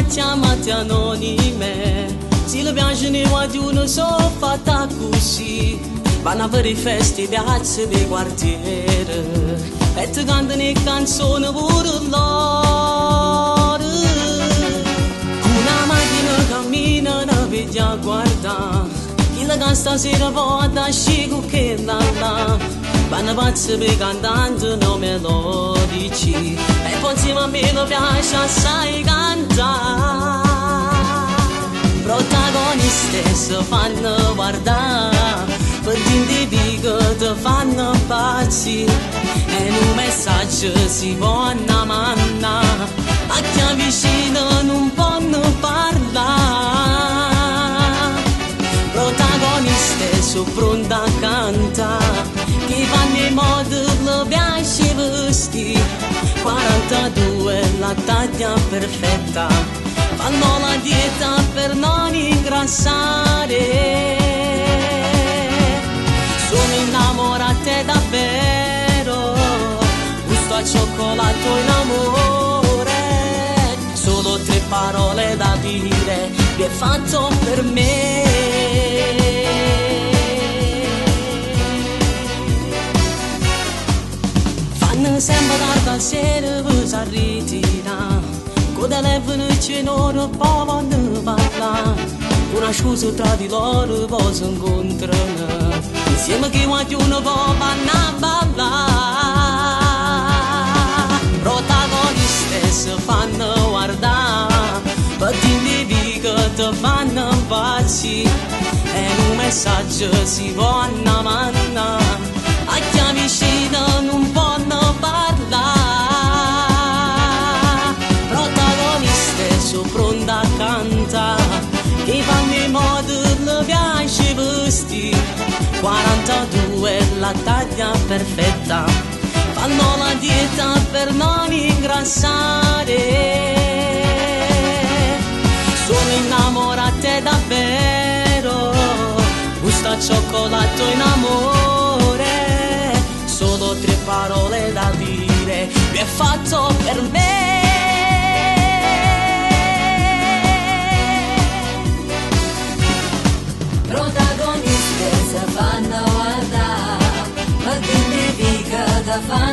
chiamate anonime. Se le piace ne guardi uno so fatta così. Vanno a fare feste, piazze per quartiere e ti cantano le canzoni pure loro. Una macchina cammina e vedi a guardare. Chi la canta stasera porta scico che là. Vanno pazzi per cantando no melodici e poi insieme a me lo piace assai cantare. Protagonisti si fanno guardare per dire che ti fanno pazzi e un messaggio si può mandare a chi è vicino non possono parlare. Protagonisti sono pronti a cantare, chi fanno in modo lo piace vestire. 42 la taglia perfetta, fanno la dieta per non ingrassare. Sono innamorate davvero, gusto a cioccolato in amore. Solo 3 parole da dire, vi è fatto per me. Sembra tarda sera vi si ritira, con telefono c'è loro poi ne parla. Una scusa tra di loro poi si incontrano, insieme che qualcuno poi vanno a ballare. Protagonisti si fanno guardare, per dire che ti fanno impazzire e un messaggio si può mandare a chi è vicino non possono parlare. Protagonisti sono pronti a cantare, che fanno in modo le piace vestire. 42 la taglia perfetta, fanno la dieta per non ingrassare. Sono innamorate davvero, gusto a cioccolato in amore. Solo 3 parole da dire, mi è fatto per me. Protagonisti si fanno guardare, ma dimmi che ti fanno